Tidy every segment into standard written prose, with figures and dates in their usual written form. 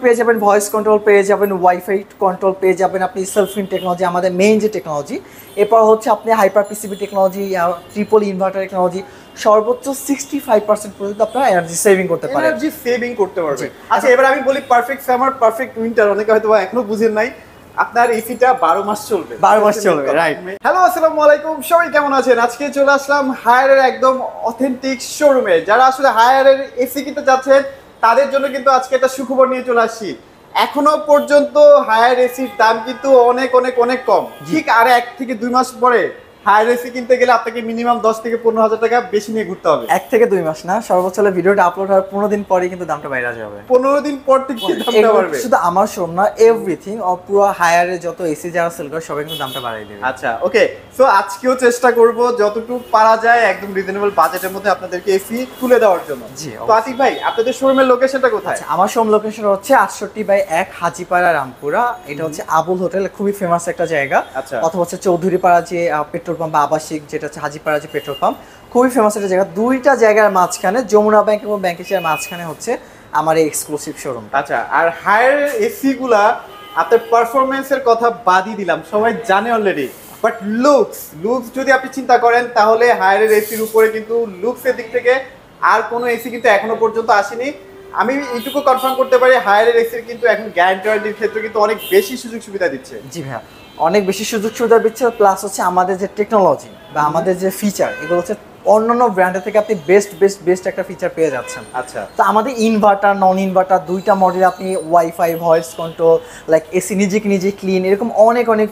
পেয়ে যাবেন voice control, পেয়ে যাবেন ওয়াইফাই কন্ট্রোল, পেয়ে যাবেন আপনি সেলফিন টেকনোলজি, আমাদের মেইন যে টেকনোলজি। এরপর হচ্ছে আপনি hyper PCB technology, triple inverter technology, সর্বোচ্চ 65% পর্যন্ত আপনার এনার্জি সেভিং করতে পারবেন। এনার্জি সেভিং করতে পারবে। আচ্ছা, এবার আমি বলি পারফেক্ট সামার পারফেক্ট উইন্টার, অনেকে হয়তো এখনো বুঝেন নাই। আপনার এসিটা 12 মাস চলবে। 12 মাস চলবে, রাইট। হ্যালো, আসসালামু আলাইকুম, সবাই কেমন আছেন? আজকে চলে আসলাম হায়ারের একদম অথেন্টিক শোরুমে। যারা আসলে হায়ারের এসি কিনতে যাচ্ছেন তাদের জন্য কিন্তু আজকে একটা সুখবর নিয়ে চলে আসছি। এখনো পর্যন্ত হায়ার এসির দাম কিন্তু অনেক অনেক অনেক কম। ঠিক আর 1 থেকে 2 মাস পরে হায়ার এসি কিনতে গেলে আপনাকে মিনিমাম 10 থেকে 15,000 টাকা বেশি নিয়ে ঘুরতে হবে। 1 থেকে 2 মাস না, সর্বোচ্চ ভিডিওটা আপলোড হওয়ার 15 দিন পরে কিন্তু দামটা বাইরে যাবে। 15 দিন পর থেকে দামটা বাড়বে। শুধু আমার শোরুম না, এভরিথিং পুরো হায়ারে যত এসি যারা সেল করে সবাই কিন্তু দামটা বাড়াই দেবে। আচ্ছা, ওকে। সো আজকেও চেষ্টা করব যতটুকু পারা যায় একদম রিজনেবল বাজেটের মধ্যে আপনাদেরকে এসি তুলে দেওয়ার জন্য। জি, তো আতিক ভাই, আপনাদের শোরুমের লোকেশনটা কোথায়? আচ্ছা, আমার শোরুম লোকেশন হচ্ছে 68/1 হাজীপাড়া রামপুরা। এটা হচ্ছে আবুল হোটেল, খুবই ফেমাস একটা জায়গা। আচ্ছা। অথবা হচ্ছে চৌধুরীপাড়া যে পেট্রোল পাম্প বা আবাসিক, যেটা হচ্ছে হাজীপাড়া যে পেট্রোল পাম্প, খুবই ফেমাস একটা জায়গা। দুইটা জায়গার মাঝখানে, যমুনা ব্যাংক এবং ব্যাংক এশিয়ার মাঝখানে হচ্ছে আমার এই এক্সক্লুসিভ শোরুম। আচ্ছা, আর হায়ার এসি গুলা আপনার পারফরম্যান্সের কথা বাদই দিলাম, সবাই জানে অলরেডি, বাট লুকস যদি আপনি চিন্তা করেন তাহলে হায়ারের এসির উপরে কিন্তু লুকসের দিক থেকে আর কোনো এসি কিন্তু এখনো পর্যন্ত আসেনি। আমি এইটুকু কনফার্ম করতে পারি হায়ারের এসির কিন্তু এখন গ্যারান্টি ওয়ারেন্টির ক্ষেত্রে কিন্তু অনেক বেশি সুযোগ সুবিধা দিচ্ছে। জি ভাইয়া, অনেক বেশি সুযোগ সুবিধা দিচ্ছে, প্লাস হচ্ছে আমাদের যে টেকনোলজি বা আমাদের যে ফিচার, এগুলো হচ্ছে অন্যান্য ব্র্যান্ডের থেকে আপনি বেস্ট একটা ফিচার পেয়ে যাচ্ছেন। আচ্ছা, তো আমাদের ইনভার্টার নন ইনভার্টার দুইটা মডেলে আপনি wifi, voice control, like AC নিজেকে নিজে ক্লিন, এরকম অনেক অনেক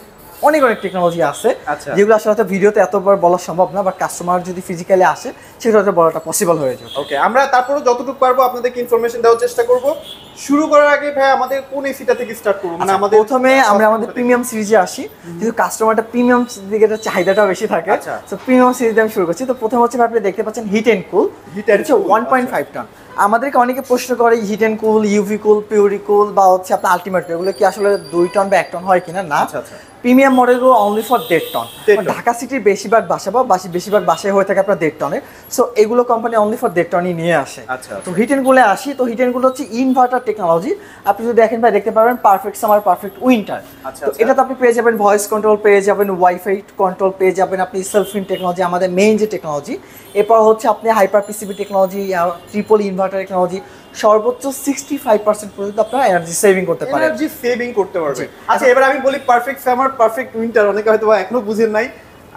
অনেক অনেক টেকনোলজি আছে। আচ্ছা। যেগুলো আসলে ভিডিওতে এতবার বলা সম্ভব না, বাট কাস্টমার যদি ফিজিক্যালি আসে সেটা বলাটা পসিবল হয়ে যাবে। ওকে, আমরা তারপরে যতটুকু পারবো আপনাদেরকে ইনফরমেশন দেওয়ার চেষ্টা করব। শুরু করার আগে ভাই আমাদের কোন এসিটা থেকে স্টার্ট করব? মানে আমাদের প্রথমে আমরা আমাদের প্রিমিয়াম সিরিজে আসি, কিন্তু কাস্টমারটা প্রিমিয়াম দিকে চাহিদাটা বেশি থাকে। আচ্ছা। সো প্রিমিয়াম সিরিজ আমি শুরু করছি। তো প্রথমে হচ্ছে আপনি দেখতে পাচ্ছেন হিট এন্ড কুল। হচ্ছে 1.5 টন। আমাদেরকে অনেকে প্রশ্ন করে heat and cool, UV cool, pure cool বা হচ্ছে আপনার আলটিমেট, এগুলো কি আসলে 2 টন বা 1 টন হয় কিনা? না, প্রিমিয়াম মডেলগুলো অনলি ফর 1.5 টন। ঢাকা সিটির বেশিরভাগ বাসায় হয়ে থাকে আপনার 1.5 টনের। সো এগুলো কোম্পানি অনলি ফর 1.5 টনই নিয়ে আসে। তো হিট এন্ড কুলে আসি। তো হিট এন্ড কুল হচ্ছে ইনভার্টার টেকনোলজি। আপনি যদি দেখেন ভাই, দেখতে পারবেন পারফেক্ট সামার, পারফেক্ট উইন্টার। তো এটাতে আপনি পেয়ে যাবেন ভয়েস কন্ট্রোল, পেয়ে যাবেন ওয়াইফাই কন্ট্রোল, পেয়ে যাবেন আপনি সেলফিন টেকনোলজি, আমাদের মেইন যে টেকনোলজি। এরপর হচ্ছে আপনি hyper PCB technology, triple inverter technology, সর্বোচ্চ 65% পর্যন্ত আপনার এনার্জি সেভিং করতে পারবেন। এনার্জি সেভিং করতে পারবে। আচ্ছা, এবার আমি বলি পারফেক্ট সামার পারফেক্ট উইন্টার, অনেকে হয়তো এখনো বুঝেন নাই।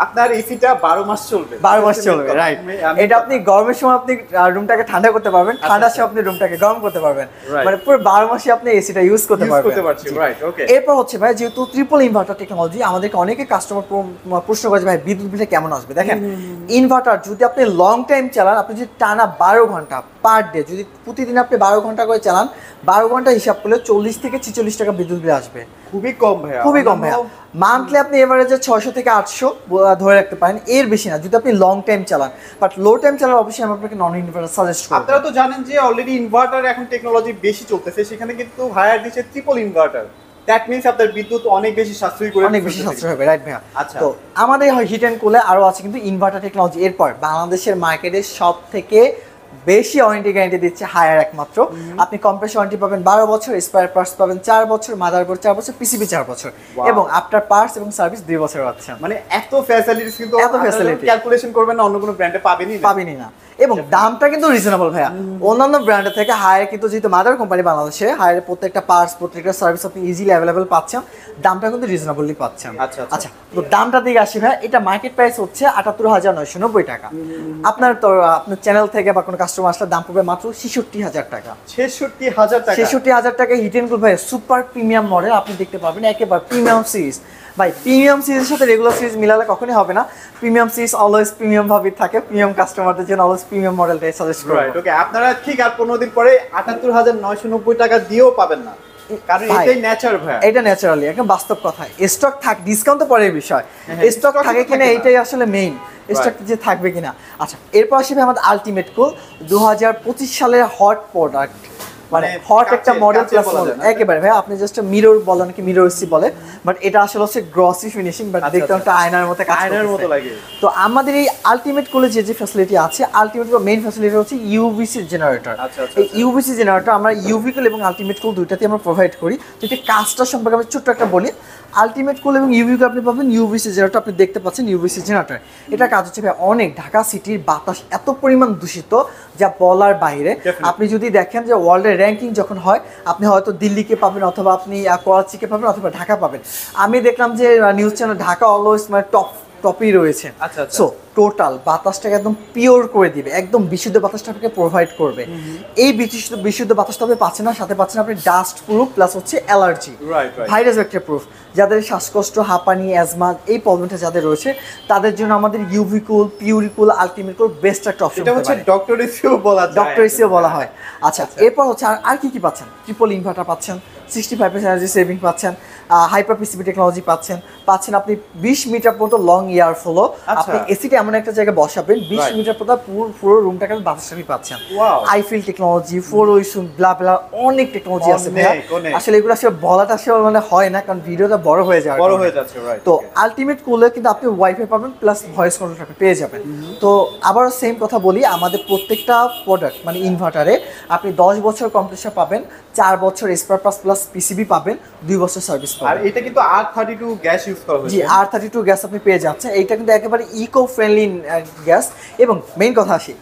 আপনার এসিটা 12 মাস চলবে। 12 মাস চলবে, রাইট। এটা আপনি গরমের সময় আপনি রুমটাকে ঠান্ডা করতে পারবেন, ঠান্ডার সময় আপনি রুমটাকে গরম করতে পারবেন, মানে পুরো 12 মাসই আপনি এসিটা ইউজ করতে পারবেন। রাইট, ওকে। এরপর হচ্ছে ভাই, যেহেতু ট্রিপল ইনভার্টার টেকনোলজি, আমাদেরকে অনেকে কাস্টমার প্রশ্ন করে ভাই বিদ্যুৎ বিলটা কেমন আসবে। দেখেন, ইনভার্টার যদি আপনি লং টাইম চালান, আপনি যদি টানা 12 ঘন্টা পার ডে, যদি প্রতিদিন আপনি 12 ঘন্টা করে চালান, 12 ঘন্টা হিসাব করলে 40 থেকে 46 টাকা বিদ্যুৎ বিল আসবে। খুবই কম ভাইয়া, খুবই কম ভাইয়া। মান্থলি আপনি এভারেজে 600 থেকে 800 ধরে রাখতে পারেন, এর বেশি না যদি আপনি লং টাইম চালান। বাট লো টাইম চালান অবশ্যই আমি আপনাকে নন ইনভার্টার সাজেস্ট করব। আপনারা তো জানেন যে অলরেডি ইনভার্টার এখন টেকনোলজি বেশি চলতেছে, সেখানে কিন্তু হায়ার দিচ্ছে ট্রিপল ইনভার্টার। দ্যাট মিন্স আপনার বিদ্যুৎ অনেক বেশি সাশ্রয়ী করে, অনেক বেশি সাশ্রয় হবে, রাইট ভাইয়া। আচ্ছা, তো আমাদের হিট এন্ড কুলে আরো আছে কিন্তু ইনভার্টার টেকনোলজি। এরপর বাংলাদেশের মার্কেটে সব থেকে বেশি ওয়ারেন্টি গ্যারান্টি দিচ্ছে হায়ার একমাত্র। আপনি কম্প্রেসর ওয়ারেন্টি পাবেন 12 বছর, স্পেয়ার পার্টস পাবেন 4 বছর, মাদারবোর্ড 4 বছর, পিসিবি 4 বছর, এবং আফটার পার্টস এবং সার্ভিস 2 বছর পাচ্ছেন। মানে এত ফ্যাসিলিটিস কিন্তু এত ফ্যাসিলিটি ক্যালকুলেশন করবেন না অন্য কোনো ব্র্যান্ডে পাবেনই না। এবং দামটা কিন্তু রিজনেবল ভাইয়া। অন্যান্য ব্র্যান্ডের থেকে হায়ার কিন্তু, যেহেতু মাদার কোম্পানি বাংলাদেশে, হায়ারের প্রত্যেকটা পার্টস, প্রত্যেকটা সার্ভিস আপনি ইজিলি অ্যাভেলেবল পাচ্ছেন, দামটা কিন্তু রিজনেবলি পাচ্ছেন। আচ্ছা, তো দামটা দিকে আসি ভাই। এটা মার্কেট প্রাইস হচ্ছে ৭৮,৯৯০ টাকা। আপনার চ্যানেল থেকে বা কোনো কাস্টমার আসলে দাম পড়বে মাত্র ৬৬,০০০ টাকা। ৬৬,০০০ টাকা? ৬৬,০০০ টাকা হিট এন্ড কুল ভাই, সুপার প্রিমিয়াম মডেল আপনি দেখতে পাবেন, একেবারে প্রিমিয়াম সিরিজ ভাই। প্রিমিয়াম সিরিজের সাথে রেগুলার সিরিজ মিলালে কখনোই হবে না। প্রিমিয়াম সিরিজ অলওয়েজ প্রিমিয়াম ভাবে থাকে, প্রিমিয়াম কাস্টমারদের জন্য অলওয়েজ প্রিমিয়াম মডেলটাই সাজেস্ট করব। রাইট, ওকে। আপনারা ঠিক আর 15 দিন পরে ৭৮,৯৯০ টাকা দিয়েও পাবেন না, কারণ এটাই নেচার ভাই। এটা ন্যাচারালি একদম বাস্তব কথা। স্টক থাক, ডিসকাউন্ট তো পরের বিষয়, স্টক থাকে কিনা এইটাই আসলে মেইন, স্টক যে থাকবে কিনা। আচ্ছা, এরপর আসবে আমাদের আলটিমেট কুল 2025 সালের হট প্রোডাক্ট। মানে হট একটা মডেল প্লাস একেবারে ভাই আপনি জাস্ট মিরর বলেন কি মিরর এসি বলে, বাট এটা আসলে হচ্ছে গ্লসি ফিনিশিং, বাট দেখতে একটা আয়নার মতো কাজ আয়নার মতো লাগে। তো আমাদের এই আলটিমেট কুলে যে ফ্যাসিলিটি আছে, আলটিমেট কুল মেইন ফ্যাসিলিটি হচ্ছে ইউভিসি জেনারেটর। এই ইউভিসি জেনারেটর আমরা ইউভি কুল এবং আলটিমেট কুল দুইটাতে আমরা প্রোভাইড করি। তো এটা কাজটা সম্পর্কে আমি ছোট্ট একটা বলি। আলটিমেট কুল এবং ইউভি কুল আপনি পাবেন, ইউভিসি জেনারেটর আপনি দেখতে পাচ্ছেন ইউভিসি জেনারেটর। এটা কাজ হচ্ছে ভাই অনেক ঢাকা সিটির বাতাস এত পরিমাণ দূষিত যা বলার বাইরে। আপনি যদি দেখেন যে ওয়ার্ল্ডের র্যাঙ্কিং যখন হয়, আপনি হয়তো দিল্লিকে পাবেন অথবা আপনি করাচিকে পাবেন অথবা ঢাকা পাবেন। আমি দেখলাম যে নিউজ চ্যানেল ঢাকা অলওয়েজ মানে টপই রয়েছে। সো টোটাল বাতাসটাকে একদম পিওর করে দিবে, একদম বিশুদ্ধ বাতাসটা আপনাকে প্রোভাইড করবে। এই বিশুদ্ধ বাতাসটা আপনি পাচ্ছেন না, সাথে পাচ্ছেন আপনি ডাস্ট প্রুফ প্লাস হচ্ছে অ্যালার্জি, ভাইরাস ব্যাকটেরিয়া প্রুফ। যাদের শ্বাসকষ্ট, হাঁপানি, অ্যাজমা এই প্রবলেমটা যাদের রয়েছে তাদের জন্য আমাদের ইউভি কুল, পিউরি কুল, আলটিমেট কুল বেস্ট একটা অপশন। এটা হচ্ছে ডক্টর এসিও বলা যায়, ডক্টর এসিও বলা হয়। আচ্ছা, এরপর হচ্ছে আর কি পাচ্ছেন? ট্রিপল ইনভার্টার পাচ্ছেন, 65% এনার্জি সেভিং পাচ্ছেন, হাইপার পিসিবি টেকনোলজি পাচ্ছেন আপনি 20 মিটার পর্যন্ত লং এয়ার ফ্লো। আপনি এসিটা এমন একটা জায়গায় বসাবেন 20 মিটার পর্যন্ত পুরো রুমটাকে বাতাসটাই পাচ্ছেন। আইফিল টেকনোলজি, 4 ওইসুম ব্লা ব্লা অনেক টেকনোলজি আছে ভাইয়া। আসলে এগুলো আসলে বলাটা আসলে মানে হয় না, কারণ ভিডিওটা বড় হয়ে যাচ্ছে। তো আলটিমেট কুলে কিন্তু আপনি ওয়াইফাই পাবেন প্লাস ভয়েস কন্ট্রোল আপনি পেয়ে যাবেন। তো আবার সেম কথা বলি, আমাদের প্রত্যেকটা প্রোডাক্ট মানে ইনভার্টারে আপনি 10 বছর কম্প্রেসার পাবেন, 4 বছর স্পার পাস প্লাস পিসিবি পাবেন, 2 বছর সার্ভিস পাবেন। আর এটা কিন্তু R32 গ্যাস ইউজ করা হয়েছে। জি, R32 গ্যাস আপনি পেয়ে যাচ্ছেন। এইটা কিন্তু একেবারে ইকো ফ্রেন্ডলি গ্যাস। এবং মেইন কথা আসি,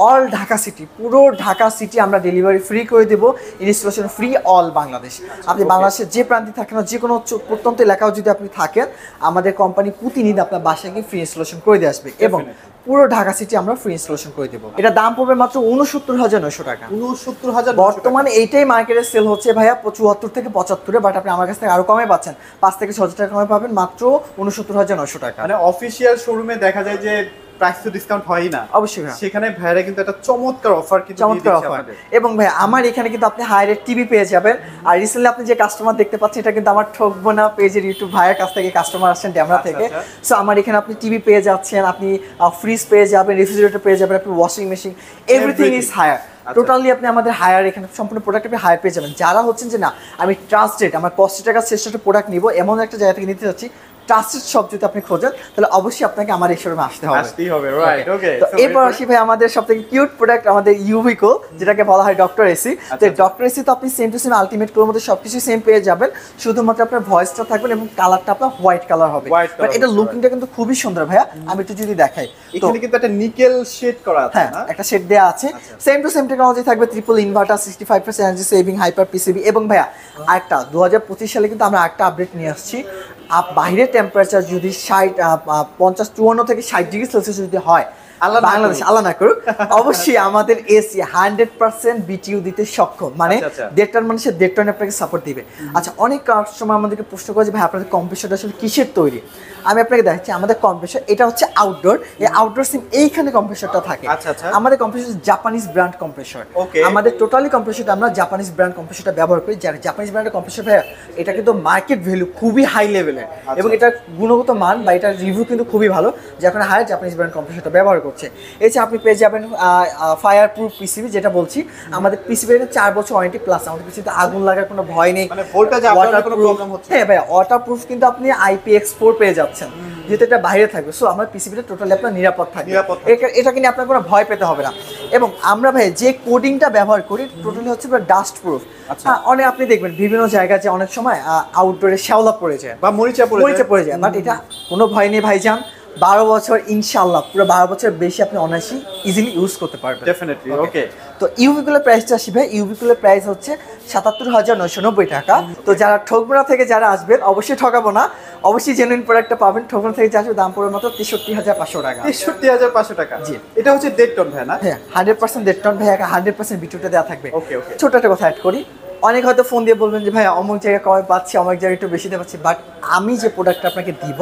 অল ঢাকা সিটি, পুরো ঢাকা সিটি আমরা ডেলিভারি ফ্রি করে দেব, ইনস্টলেশন ফ্রি অল বাংলাদেশ। আপনি বাংলাদেশের যে প্রান্তে থাকেন না, যে কোনো প্রত্যন্ত এলাকাও যদি আপনি থাকেন, আমাদের কোম্পানি প্রতিদিন আপনার বাসায় গিয়ে ফ্রি ইনস্টলেশন করে দিয়ে আসবে এবং পুরো ঢাকা সিটি আমরা ফ্রি ইনস্টলেশন করে দেবো। এটা দাম পড়বে মাত্র 69,900 টাকা। 69,000 বর্তমানে এইটাই মার্কেটে সেল হচ্ছে ভাইয়া 74 থেকে 75, বাট আপনি আমার কাছ থেকে আরো কমে পাচ্ছেন, 5 থেকে 6 হাজার টাকা কমে পাবেন মাত্র 69,900 টাকা। মানে অফিশিয়াল শোরুমে দেখা যায় যে প্রাইস তো ডিসকাউন্ট হয়ই না, অবশ্যই সেখানে ভাইরা কিন্তু একটা চমৎকার অফার কিন্তু চমৎকার অফার। এবং ভাই আমার এখানে কিন্তু আপনি হাই রেট টিভি পেয়ে যাবেন। আর রিসেন্টলি আপনি যে কাস্টমার দেখতে পাচ্ছেন, এটা কিন্তু আমার ঠকবো না পেজের ইউটিউব ভাইয়ের কাছ থেকে কাস্টমার আসছেন ড্যামরা থেকে। সো আমার এখানে আপনি টিভি পেয়ে যাচ্ছেন, আপনি ফ্রিজ পেয়ে যাবেন, রেফ্রিজারেটর পেয়ে যাবেন, আপনি washing machine, everything is Haier. Totally আপনি আমাদের হায়ার এখানে সম্পূর্ণ প্রোডাক্ট আপনি হায়ার পেয়ে যাবেন। যারা হচ্ছেন যে না আমি ট্রাস্টেড, আমার 50 টাকা শ্রেষ্ঠ প্রোডাক্ট নিব এমন একটা জায়গা থেকে নিতে চাচ্ছি, ট্রাস্টেড শপ যদি আপনি খোঁজেন, তাহলে অবশ্যই আপনাকে আমার এই শোরুমে আসতেই হবে। রাইট, ওকে। তো এরপর আসি ভাই আমাদের সবথেকে কিউট প্রোডাক্ট আমাদের ইউভি কুল, যেটাকে বলা হয় ডক্টর এসি। তো ডক্টর এসি তো আপনি সেম টু সেম আলটিমেট কুলের মধ্যে সবকিছু সেম পেয়ে যাবেন, শুধুমাত্র আপনার ভয়েসটা থাকবেন এবং কালারটা আপনার হোয়াইট কালার হবে। বাট এটা লুকিংটা কিন্তু খুবই সুন্দর ভাইয়া, আমি একটু যদি দেখাই, এখানে কিন্তু একটা নিকেল শেড করা আছে না, একটা শেড দেয়া আছে। সেম টু সেম টেকনোলজি থাকবে, triple inverter, 65% energy saving, hyper PCB. এবং ভাইয়া আরেকটা 2025 সালে কিন্তু আমরা একটা আপডেট নিয়ে আসছি। বাইরের টেম্পারেচার যদি 54 থেকে 60 ডিগ্রি সেলসিয়াস যদি হয়, বাংলাদেশ আল্লাহ না করুক, অবশ্যই আমাদের এসি 100% বিটিইউ দিতে সক্ষম, মানে 1.5 টন মানুষের 1.5 টন আপনাকে সাপোর্ট দিবে। আচ্ছা, অনেক কাস্টমার আমাদেরকে প্রশ্ন করে যে ভাই আপনাদের কম্প্রেসরটা আসলে কিসের তৈরি? আমি আপনাকে দেখাচ্ছি আমাদের কম্প্রেসর, এটা হচ্ছে আউটডোর। এই আউটডোর সিম এইখানে কম্প্রেসরটা থাকে। আমাদের কম্প্রেসর জাপানিজ ব্র্যান্ড কম্প্রেসর। আমাদের টোটালি কম্প্রেসরটা আমরা জাপানিজ ব্র্যান্ড কম্প্রেসরটা ব্যবহার করি। যারা জাপানিজ ব্র্যান্ডের কম্প্রেসর ভাই, এটা কিন্তু মার্কেট ভ্যালু খুবই হাই লেভেলের এবং এটা গুণগত মান বা এটার রিভিউ কিন্তু খুবই ভালো, যখন হায়ার জাপানিজ ব্র্যান্ড কম্প্রেসরটা ব্যবহার করছে। এছাড়া আপনি পেয়ে যাবেন ফায়ার প্রুফ পিসিবি, যেটা বলছি আমাদের পিসিবির 4 বছর ওয়ারেন্টি প্লাস, আমাদের পিসিবিতে আগুন লাগার কোনো ভয় নেই। মানে ভোল্টেজ আপনার কোনো প্রবলেম হচ্ছে? হ্যাঁ ভাই, ওয়াটারপ্রুফ কিন্তু আপনি IPX4 পেয়ে যাচ্ছেন, যেহেতু এটা বাইরে থাকবে। সো আমার পিসিবিটা টোটালি আপনার নিরাপদ থাকবে, এটা কিন্তু আপনার কোনো ভয় পেতে হবে না। এবং আমরা ভাই যে কোডিংটা ব্যবহার করি টোটালি হচ্ছে ডাস্ট প্রুফ। অনেক আপনি দেখবেন বিভিন্ন জায়গায় যে অনেক সময় আউটডোরে শ্যাওলা পড়ে যায় বা মরিচা পড়ে যায়, বাট এটা কোনো ভয় নেই ভাইজান। 12 বছর ইনশাআল্লাহ, পুরো 12 বছর বেশি আপনি অনায়াসি ইজিলি ইউজ করতে পারবেন। ডেফিনেটলি, ওকে। তো ইউভি কুলের প্রাইসটা আসি ভাই, ইউভি কুলের প্রাইস হচ্ছে 77,990 টাকা। তো যারা ঠকবনা থেকে যারা আসবেন, অবশ্যই ঠকাবো না, অবশ্যই জেনুইন প্রোডাক্টটা পাবেন। ঠকবনা থেকে যা আসবে দাম পড়বে মাত্র 63,500 টাকা। 63,500 টাকা। জি, এটা হচ্ছে 1.5 টন ভাই না? হ্যাঁ, 100% 1.5 টন ভাই, 100% বিটুটা দেওয়া থাকবে। ওকে, ওকে। ছোট একটা কথা অ্যাড করি, অনেক হয়তো ফোন দিয়ে বলবেন যে ভাই অমুক জায়গায় কমে পাচ্ছি, অমুক জায়গায় একটু বেশি দিয়ে পাচ্ছি, বাট আমি যে প্রোডাক্টটা আপনাকে দিব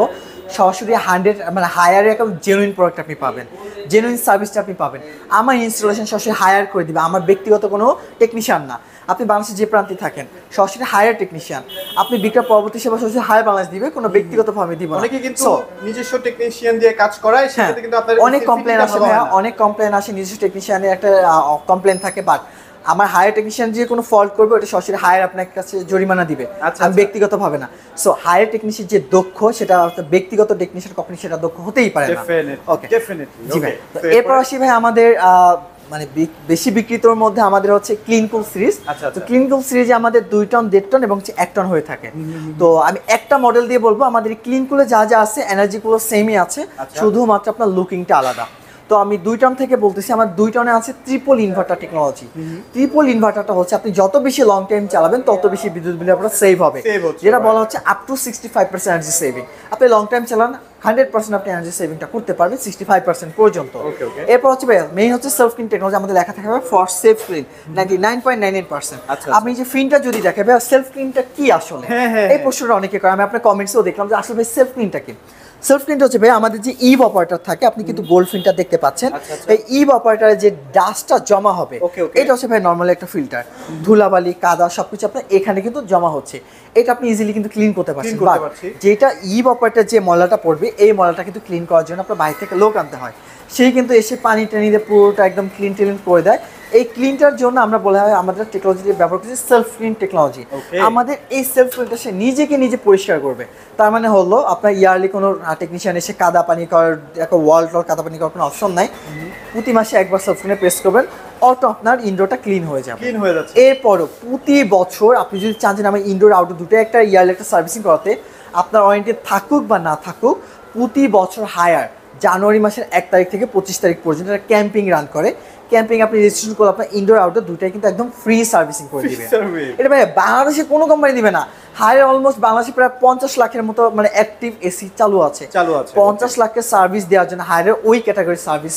সরাসরি 100 মানে হায়ারে একটা জেনুইন প্রোডাক্ট আপনি পাবেন, জেনুইন সার্ভিসটা আপনি পাবেন। আমার ইনস্টলেশন সরাসরি হায়ার করে দিবে, আমার ব্যক্তিগত কোনো টেকনিশিয়ান না। আপনি বাংলাদেশের যে প্রান্তে থাকেন সরাসরি হায়ার টেকনিশিয়ান, আপনি বিক্রয় পরবর্তী সেবা সরাসরি হায়ার বাংলাদেশ দিবে, কোনো ব্যক্তিগতভাবে দিব না। অনেকে কিন্তু নিজস্ব টেকনিশিয়ান দিয়ে কাজ করায়, সেক্ষেত্রে কিন্তু আপনার অনেক কমপ্লেন আসে ভাইয়া, অনেক কমপ্লেন আসে, নিজস্ব টেকনিশিয়ানের একটা কমপ্লেন থাকে, বাট আমার হায়ার টেকনিশিয়ান যে কোনো ফল্ট করবে ওটা সরাসরি হায়ার আপনার কাছে জরিমানা দিবে, আমি ব্যক্তিগতভাবে না। সো হায়ার টেকনিশিয়ান যে দক্ষ সেটা ব্যক্তিগত টেকনিশিয়ান কখনোই সেটা দক্ষ হতেই পারে না। ওকে ডেফিনেটলি। জি ভাই, তো এরপর আসি ভাই আমাদের মানে বেশি বিক্রিতর মধ্যে আমাদের হচ্ছে ক্লিন কুল সিরিজ। তো ক্লিন কুল সিরিজে আমাদের 2 টন 1.5 টন এবং 1 টন হয়ে থাকে। তো আমি একটা মডেল দিয়ে বলবো আমাদের ক্লিন কুলে যা যা আছে এনার্জি কুলো সেমই আছে, শুধুমাত্র আপনার লুকিংটা আলাদা। তো আমি 2 টন থেকে বলতেছি, আমার 2 টনে আছে ট্রিপল ইনভার্টার টেকনোলজি। ট্রিপল ইনভার্টারটা হচ্ছে আপনি যত বেশি লং টাইম চালাবেন তত বেশি বিদ্যুৎ বিল আপনার সেভ হবে, যেটা বলা হচ্ছে আপ টু 65% এনার্জি সেভিং। আপনি লং টাইম চালান 100% আপনি এনার্জি সেভিংটা করতে পারবেন 65% পর্যন্ত। এরপর হচ্ছে ভাই মেইন হচ্ছে সেলফ ক্লিন টেকনোলজি, আমাদের লেখা থাকবে ফর সেফ ক্লিন 99.99%। আপনি যে ফিনটা যদি দেখেন ভাই সেলফ ক্লিনটা কি আসলে, এই প্রশ্নটা অনেকে করে, আমি আপনার কমেন্টসেও দেখলাম যে আসলে ভাই সেলফ ক্লিনটা কি। সেলফ ক্লিনটা হচ্ছে ভাই আমাদের যে ইভ অপারেটর থাকে, আপনি কিন্তু গোল্ড ফিল্টার দেখতে পাচ্ছেন, এই ইভ অপারেটরে যে ডাস্টটা জমা হবে এটা হচ্ছে ভাই নরমালি একটা ফিল্টার, ধুলাবালি কাদা সবকিছু আপনার এখানে কিন্তু জমা হচ্ছে, এটা আপনি ইজিলি কিন্তু ক্লিন করতে পারছেন। যেটা ইভ অপারেটর যে ময়লাটা পড়বে এই ময়লাটা কিন্তু ক্লিন করার জন্য আপনার বাইরে থেকে লোক আনতে হয়, সেই কিন্তু এসে পানি টানি দিয়ে পুরোটা একদম ক্লিন টিলিন করে দেয়। এই ক্লিনটার জন্য আমরা বলা হয় আমাদের টেকনোলজি ব্যবহার করছি সেলফ ক্লিন টেকনোলজি। আমাদের এই সেলফ ক্লিনটা সে নিজেকে নিজে পরিষ্কার করবে, তার মানে হলো আপনার ইয়ারলি কোনো টেকনিশিয়ান এসে কাদা পানি করার একটা ওয়াল কাদা পানি করার কোনো অপশন নাই, প্রতি মাসে একবার সেলফ ক্লিনে প্রেস করবেন, অটো আপনার ইনডোরটা ক্লিন হয়ে যাবে। এরপরও প্রতি বছর আপনি যদি চান যে আমার ইনডোর আউটডোর দুটো একটা ইয়ারলি একটা সার্ভিসিং করাতে, আপনার ওয়ারেন্টি থাকুক বা না থাকুক, প্রতি বছর হায়ার জানুয়ারি মাসের 1 তারিখ থেকে 25 তারিখ পর্যন্ত একটা ক্যাম্পিং রান করে। ক্যাম্পিং আপনি রেজিস্ট্রেশন করলে আপনার ইনডোর আউটডোর দুটাই কিন্তু একদম ফ্রি সার্ভিসিং করে দিবে। এটা ভাই বাংলাদেশে কোনো কোম্পানি দিবে না। হায়ার অলমোস্ট বাংলাদেশে প্রায় 50 লাখের মতো মানে অ্যাক্টিভ এসি চালু আছে। 50 লাখের সার্ভিস দেওয়ার জন্য হায়ারের ওই ক্যাটাগরি সার্ভিস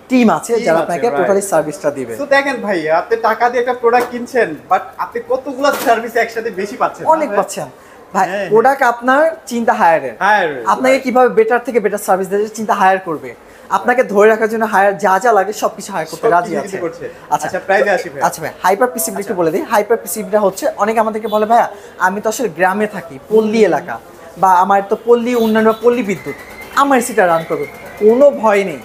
টিম আছে যারা আপনাকে টোটালি সার্ভিসটা দিবে। তো দেখেন ভাই, আপনি টাকা দিয়ে একটা প্রোডাক্ট কিনছেন, বাট আপনি কতগুলো সার্ভিস একসাথে বেশি পাচ্ছেন, অনেক পাচ্ছেন ভাই। প্রোডাক্ট আপনার চিন্তা হায়ারের, আপনাকে কিভাবে বেটার থেকে বেটার সার্ভিস দেবে চিন্তা হায়ার করবে, আপনাকে ধরে রাখার জন্য হায়ার যা যা লাগে সবকিছু হায়ার করতে রাজি আছে। আচ্ছা প্রাইসে আসি ভাই। আচ্ছা ভাই, হাইপার পিসিবি একটু বলে দিই। হাইপার পিসিবিটা হচ্ছে অনেকে আমাদেরকে বলে ভাইয়া আমি তো আসলে গ্রামে থাকি, পল্লী এলাকা, বা আমার তো পল্লী উন্নয়ন বা পল্লী বিদ্যুৎ, আমার এসিটা রান করবে, কোনো ভয় নেই।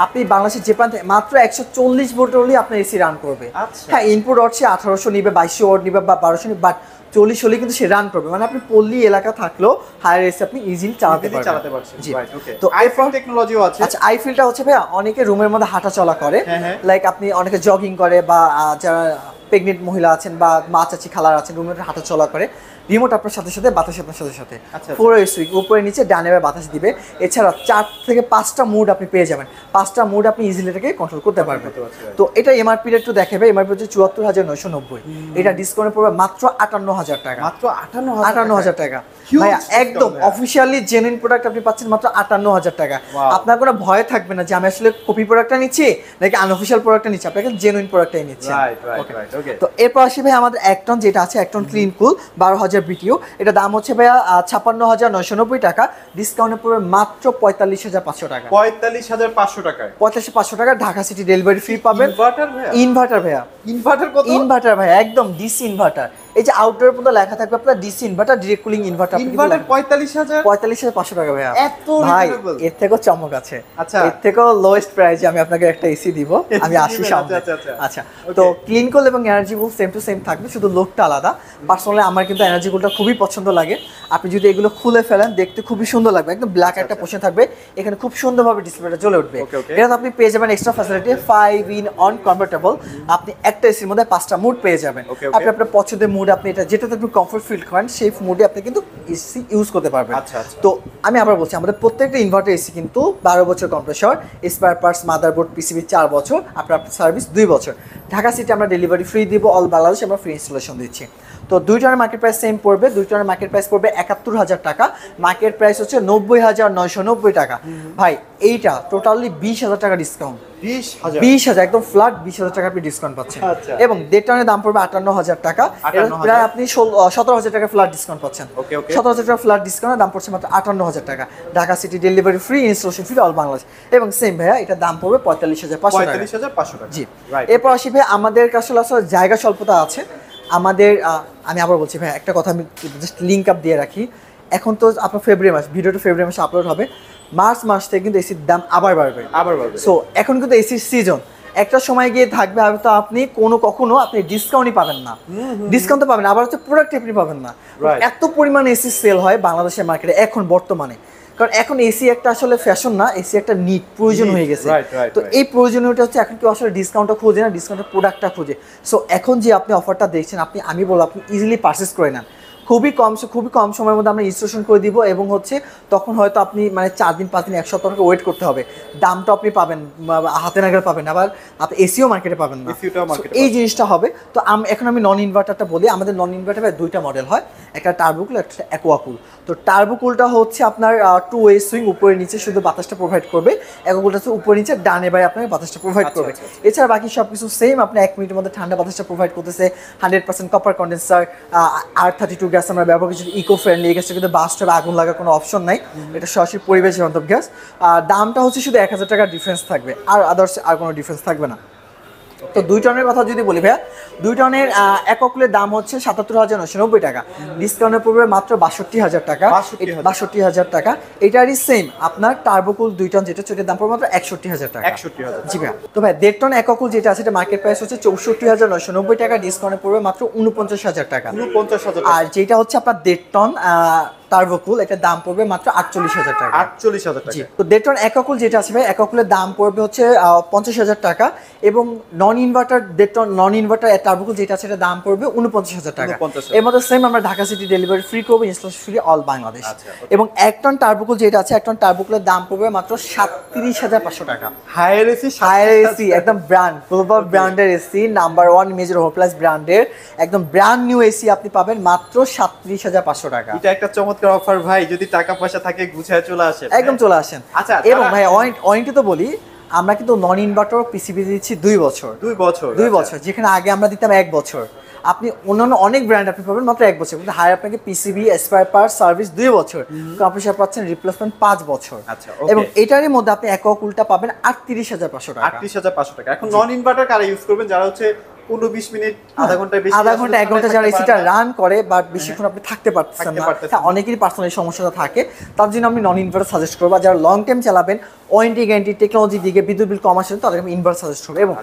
আপনি বাংলাদেশের যে প্রান্তে মাত্র 140 ভোল্ট হলেই আপনার এসি রান করবে। হ্যাঁ, ইনপুট ওয়াট সে 1800 নিবে, 2200 ওয়াট নিবে বা 1200 নিবে, বাট 40 হলে কিন্তু সে রান করবে, মানে আপনি পল্লী এলাকা থাকলেও হায়ার এসি আপনি ইজিলি চালাতে পারবেন। জি, তো আইফিল টেকনোলজিও আছে। আচ্ছা, আইফিলটা হচ্ছে ভাইয়া অনেকে রুমের মধ্যে হাঁটা চলা করে, লাইক আপনি অনেকে জগিং করে, বা যারা প্রেগনেন্ট মহিলা আছেন বা মা চাচি খালার আছেন রুমের হাঁটা চলা করে, রিমোট আপনার সাথে সাথে বাতাস আপনার সাথে সাথে পুরো সুইচ উপরে নিচে ডানে বাতাস দিবে। এছাড়া 4 থেকে 5টা মুড আপনি পেয়ে যাবেন, 5টা মুড আপনি ইজিলি এটাকে কন্ট্রোল করতে পারবেন। তো এটা এমআরপি রেট একটু দেখাবে, এমআরপি হচ্ছে 74,990, এটা ডিসকাউন্টে পড়বে মাত্র 58,000 টাকা। মাত্র 58,000 টাকা ভাইয়া, একদম অফিশিয়ালি জেনুইন প্রোডাক্ট আপনি পাচ্ছেন মাত্র 58,000 টাকা। আপনার কোনো ভয় থাকবে না যে আমি আসলে কপি প্রোডাক্টটা নিচ্ছি নাকি আনঅফিশিয়াল প্রোডাক্টটা নিচ্ছি, আপনাকে জেনুইন প্রোডাক্টটাই নিচ্ছি। তো এরপর আসি ভাই আমাদের 1 টন যেটা আছে, 1 টন ক্লিন কুল 12,000 বিটিও, এটা দাম হচ্ছে ভাইয়া 56,990 টাকা, ডিসকাউন্টে পড়বে মাত্র 45,500 টাকা। 45,500 টাকায় 45,500 টাকা ঢাকা সিটি ডেলিভারি ফ্রি পাবেন। ইনভার্টার ভাইয়া, ইনভার্টার কত? ইনভার্টার ভাইয়া একদম ডিসি ইনভার্টার, এই যে আউটডোর মধ্যে লেখা থাকবে আপনার DC inverter, direct cooling inverter. 45,500 টাকা ভাইয়া, এত ভাই এর থেকেও চমক আছে। আচ্ছা, এর থেকেও লোয়েস্ট প্রাইসে আমি আপনাকে একটা এসি দিব, আমি আসি সামনে। আচ্ছা, তো ক্লিন কুল এবং energy cool same to same থাকবে, শুধু লোকটা আলাদা। পার্সোনালি আমার কিন্তু এনার্জি কুলটা খুবই পছন্দ লাগে। আপনি যদি এগুলো খুলে ফেলেন দেখতে খুবই সুন্দর লাগবে, একদম ব্ল্যাক একটা পোর্শন থাকবে, এখানে খুব সুন্দরভাবে ডিসপ্লেটা জ্বলে উঠবে। এটা আপনি পেয়ে যাবেন এক্সট্রা ফ্যাসিলিটি 5 in 1 কনভার্টেবল, আপনি একটা এসির মধ্যে 5টা মুড পেয়ে যাবেন। আপনি আপনার পছন্দের মুড আপনি এটা যেটাতে আপনি কমফোর্ট ফিল করেন সেই মুডে আপনি কিন্তু এসি ইউজ করতে পারবেন। তো আমি আবার বলছি, আমাদের প্রত্যেকটা ইনভার্টার এসি কিন্তু 12 বছর compressor, spare parts, motherboard, PCB 4 বছর, আপনার সার্ভিস 2 বছর। ঢাকা সিটি আমরা ডেলিভারি ফ্রি দিব, অল বাংলাদেশ আমরা ফ্রি ইনস্টলেশন দিচ্ছি। তো 2 টনের মার্কেট প্রাইস সেম পড়বে, 2 টনের মার্কেট প্রাইস পড়বে 71,000 টাকা, মার্কেট প্রাইস হচ্ছে 90,990 টাকা। ভাই এইটা টোটালি 20,000 টাকা ডিসকাউন্ট, 20,000 একদম ফ্ল্যাট 20,000 টাকা আপনি ডিসকাউন্ট পাচ্ছেন। এবং 1.5 টনের দাম পড়বে 58,000 টাকা, প্রায় আপনি 17,000 টাকা ফ্ল্যাট ডিসকাউন্ট পাচ্ছেন। 17,000 টাকা ফ্ল্যাট ডিসকাউন্টের দাম পড়ছে মাত্র 58,000 টাকা, Dhaka city delivery free, installation free, all Bangladesh. এবং সেম ভাইয়া এটা দাম পড়বে 45,500 টাকা। জি, এরপর আসি ভাই আমাদের কাছে আসলে জায়গা স্বল্পতা আছে আমাদের। আমি আবার বলছি ভাই একটা কথা, আমি জাস্ট লিঙ্ক আপ দিয়ে রাখি। এখন তো আপনার ফেব্রুয়ারি মাস, ভিডিওটা ফেব্রুয়ারি মাসে আপলোড হবে, মার্চ মাস থেকে কিন্তু এসির দাম আবার বাড়বে। সো এখন কিন্তু এসির সিজন, একটা সময় গিয়ে থাকবে হয়তো আপনি কখনো আপনি ডিসকাউন্টই পাবেন না, ডিসকাউন্ট তো পাবেন, আবার হচ্ছে প্রোডাক্ট আপনি পাবেন না। এত পরিমাণে এসি সেল হয় বাংলাদেশের মার্কেটে এখন বর্তমানে, কারণ এখন এসি একটা আসলে ফ্যাশন না, এসি একটা নিড, প্রয়োজন হয়ে গেছে। তো এই প্রয়োজনীয়তা হচ্ছে এখন কেউ আসলে ডিসকাউন্টটা খোঁজে না, ডিসকাউন্টের প্রোডাক্টটা খোঁজে। সো এখন যে আপনি অফারটা দেখছেন, আমি বলবো আপনি ইজিলি পারচেস করে নেন। খুবই কম সময়ের মধ্যে আমরা ইনস্টলেশন করে দিব, এবং হচ্ছে তখন হয়তো আপনি মানে 4 দিন 5 দিন 1 সপ্তাহ ওয়েট করতে হবে। দামটা আপনি পাবেন হাতে নাগাল পাবেন, আবার আপনি এসিও মার্কেটে পাবেন না, এই জিনিসটা হবে। তো এখন আমি নন ইনভার্টারটা বলি। আমাদের নন ইনভার্টার 2টা মডেল হয়, একটা টার্বোকুল, একটা অ্যাকোয়াকুল। তো টার্বোকুলটা হচ্ছে আপনার 2 ওয়ে সুইং, উপরে নিচে শুধু বাতাসটা প্রোভাইড করবে। অ্যাকোয়াকুলটা হচ্ছে উপরে নিচে ডানে বায়ে আপনাকে বাতাসটা প্রোভাইড করবে। এছাড়া বাকি সব কিছু সেম, আপনি 1 মিনিটের মধ্যে ঠান্ডা বাতাসটা প্রোভাইড করতেছে। 100% কপার কন্ডেন্সার, R32 গ্যাস আমরা ব্যবহার করছি, ইকো ফ্রেন্ডলি। এই গ্যাসটা কিন্তু বাস্ট হবে, আগুন লাগার কোনো অপশন নাই, এটা সরাসরি পরিবেশ বান্ধব গ্যাস। দামটা হচ্ছে শুধু 1000 টাকার ডিফারেন্স থাকবে, আর আদার্স আর কোনো ডিফারেন্স থাকবে না। তো 2 টনের কথা যদি বলি ভাইয়া, 2 টনের অ্যাকোয়াকুলের দাম হচ্ছে 77,990 টাকা, ডিসকাউন্টে পড়বে মাত্র 62,000 টাকা। 62,000 টাকা। এটারই সেম আপনার টার্বোকুল 2 টন যেটা, সেটার দাম পড়বে মাত্র 61,000 টাকা। 61,000। জি ভাইয়া। তো ভাই 1.5 টন অ্যাকোয়াকুল যেটা আছে, এটা মার্কেট প্রাইস হচ্ছে 64,990 টাকা, ডিসকাউন্টে পড়বে মাত্র 49,000 টাকা। 49,000। আর যেটা হচ্ছে আপনার 1.5 টন টার্বোকুল, এটার দাম পড়বে মাত্র 48,000 টাকা। 48,000 টাকা। তো 1.5 টন অ্যাকোয়াকুল যেটা আছে ভাই, অ্যাকোয়াকুলের দাম পড়বে হচ্ছে 50,000 টাকা, এবং non inverter 1.5 ton non inverter Turbocool যেটা আছে, এটা দাম পড়বে 49,000 টাকা। এর মধ্যে সেম আমরা ঢাকা সিটি ডেলিভারি ফ্রি করবো, ইনস্টলেশন ফ্রি অল বাংলাদেশ। এবং 1 টন টার্বোকুল যেটা আছে, 1 টন টার্বোকুলের দাম পড়বে মাত্র 37,500 টাকা। হায়ার এসি একদম ব্র্যান্ড, গ্লোবাল ব্র্যান্ডের এসি, নাম্বার 1 মেজর হোমপ্লাস ব্র্যান্ডের একদম ব্র্যান্ড নিউ এসি আপনি পাবেন মাত্র 37,500 টাকা। এটা একটা চমৎকার অফার ভাই, যদি টাকা পয়সা থাকে গুছায় চলে আসেন, একদম চলে আসেন। আচ্ছা, এবং ভাই ওয়ারেন্টি তো বলি, আমরা কিন্তু নন ইনভার্টার পিসিবি দিচ্ছি 2 বছর। 2 বছর, যেখানে আগে আমরা দিতাম 1 বছর। আপনি অন্যান্য অনেক ব্র্যান্ড আপনি পাবেন মাত্র 1 বছর, কিন্তু হায়ার আপনাকে পিসিবি স্পেয়ার পার্টস সার্ভিস 2 বছর, কম্প্রেসার পাচ্ছেন রিপ্লেসমেন্ট 5 বছর। আচ্ছা, এবং এটারই মধ্যে আপনি অ্যাকোয়াকুলটা পাবেন 38,500 টাকা। 38,500 টাকা। এখন নন ইনভার্টার কারা ইউজ করবেন, যারা হচ্ছে 15-20 মিনিট, আধা ঘন্টা 1 ঘন্টা যারা এসিটা রান করে, বাট বেশিক্ষণ আপনি থাকতে পারতেছেন না, অনেকেরই পার্সোনাল সমস্যাটা থাকে, তার জন্য আমি নন ইনভার্টার সাজেস্ট করবো। যারা লং টাইম চালাবেন, ওয়ারেন্টি গ্যারান্টি টেকনোলজি দিকে বিদ্যুৎ বিল কম আসে, তাদেরকে আমি ইনভার্টার সাজেস্ট করবো। এবং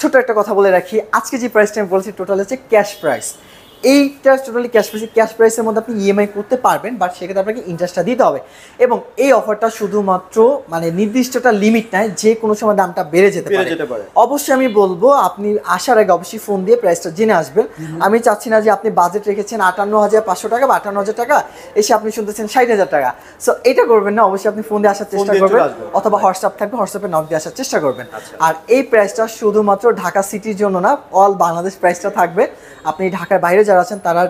ছোট একটা কথা বলে রাখি, আজকে যে প্রাইসটা আমি বলছি টোটাল হচ্ছে ক্যাশ প্রাইস। এইটা টোটালি ক্যাশ প্রাইসের মধ্যে আপনি ইএমআই করতে পারবেন, বাট সেক্ষেত্রে আপনাকে ইন্টারেস্টটা দিতে হবে। এবং এই অফারটা শুধুমাত্র মানে নির্দিষ্টটা লিমিট নাই, যে কোনো সময় দামটা বেড়ে যেতে পারে। অবশ্যই আমি বলবো আপনি আসার আগে অবশ্যই ফোন দিয়ে প্রাইসটা জেনে আসবেন। আমি চাচ্ছি না যে আপনি বাজেট রেখেছেন 58,500 টাকা বা 58,000 টাকা, এসে আপনি শুনতেছেন 60,000 টাকা। সো এটা করবেন না, অবশ্যই আপনি ফোন দিয়ে আসার চেষ্টা করবেন, অথবা হোয়াটসঅ্যাপ থাকবে, হোয়াটসঅ্যাপে নক দিয়ে আসার চেষ্টা করবেন। আর এই প্রাইসটা শুধুমাত্র ঢাকা সিটির জন্য না, অল বাংলাদেশ প্রাইসটা থাকবে। আপনি ঢাকার বাইরে যারা আছেন তারা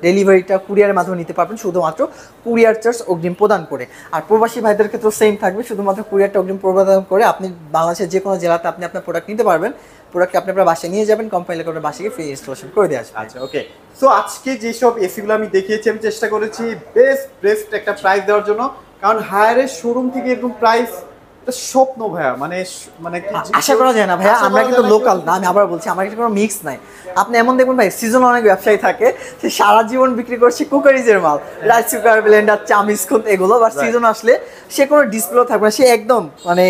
ডেলিভারিটা কুরিয়ারের মাধ্যমে নিতে পারবেন, শুধুমাত্র কুরিয়ার চার্জ অগ্রিম প্রদান করে। আর প্রবাসী ভাইদের ক্ষেত্রেও সেম থাকবে, শুধুমাত্র কুরিয়ারটা অগ্রিম প্রদান করে আপনি বাংলাদেশের যে কোনো জেলাতে আপনি আপনার প্রোডাক্ট নিতে পারবেন। প্রোডাক্টকে আপনি আপনার বাসায় নিয়ে যাবেন, কোম্পানি করে বাসায় ফ্রি ইনস্টলেশন করে দিয়ে আসবেন। আচ্ছা, ওকে। সো আজকে যেসব এসিগুলো আমি দেখিয়েছি, আমি চেষ্টা করেছি বেস্ট একটা প্রাইস দেওয়ার জন্য, কারণ হায়ারের শোরুম থেকে এরকম প্রাইস স্বপ্ন ভাইয়া, মানে আশা করা যায় না ভাইয়া। আমরা কিন্তু লোকাল না, আমি আবার বলছি, আমার কিন্তু কোনো মিক্স নাই। আপনি এমন দেখবেন ভাই, সিজন অনেক ব্যবসায়ী থাকে, সে সারা জীবন বিক্রি করছে কুকারিজের মাল, রাইস কুকার, ব্লেন্ডার, চামিচ এগুলো, বাট সিজন আসলে সে কোনো ডিসপ্লে থাকবে না, সে একদম মানে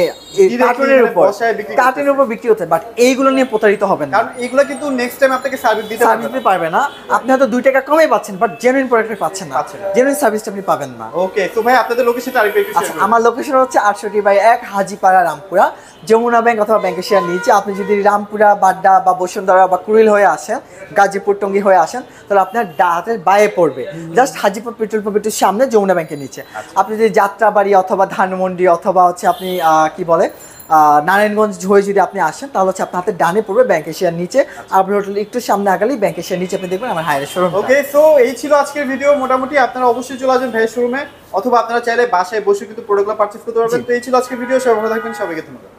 কার্টুনের উপর বিক্রি হতে। বাট এইগুলো নিয়ে প্রতারিত হবেন না, কারণ এইগুলো কিন্তু নেক্সট টাইম আপনাকে সার্ভিস দিতে পারবে না। আপনি হয়তো 2 টাকা কমে পাচ্ছেন, বাট জেনুইন প্রোডাক্ট পাচ্ছেন না, জেনুইন সার্ভিসটা আপনি পাবেন না। ওকে, তো ভাই আপনাদের লোকেশনটা আরেকটু শেয়ার করুন। আমার লোকেশন হচ্ছে 68/1 হাজীপাড়া, রামপুরা, যমুনা ব্যাংক অথবা ব্যাংকের শেয়ার নিচে। আপনি যদি রামপুরা, বাড্ডা বা বসুন্ধরা বা কুড়িল হয়ে আসেন, গাজীপুর, টঙ্গী হয়ে আসেন, তাহলে আপনার হাতের বায়ে পড়বে, জাস্ট হাজীপুর পেট্রোল পাম্পের সামনে, যমুনা ব্যাংকের নিচে। আপনি যদি যাত্রাবাড়ি অথবা ধানমন্ডি অথবা হচ্ছে আপনি কি বলে নারায়ণগঞ্জ হয়ে যদি আপনি আসেন, তাহলে হচ্ছে আপনার হাতে ডানে পড়বে ব্যাংকের শেয়ার নিচে। আর হোটেল একটু সামনে আগালেই ব্যাংকের শেয়ার নিচে আপনি দেখবেন আমার হায়ার শোরুম। ওকে, সো এই ছিল আজকের ভিডিও। মোটামুটি আপনারা অবশ্যই চলে আসবেন ভাইয়ের শোরুমে, অথবা আপনারা চাইলে বাসায় বসে কিন্তু প্রোডাক্টগুলো পারচেজ করতে পারবেন। তো এই ছিল আজকের ভিডিও, সবাই ভালো থাকবেন, সবাইকে ধন্যবাদ।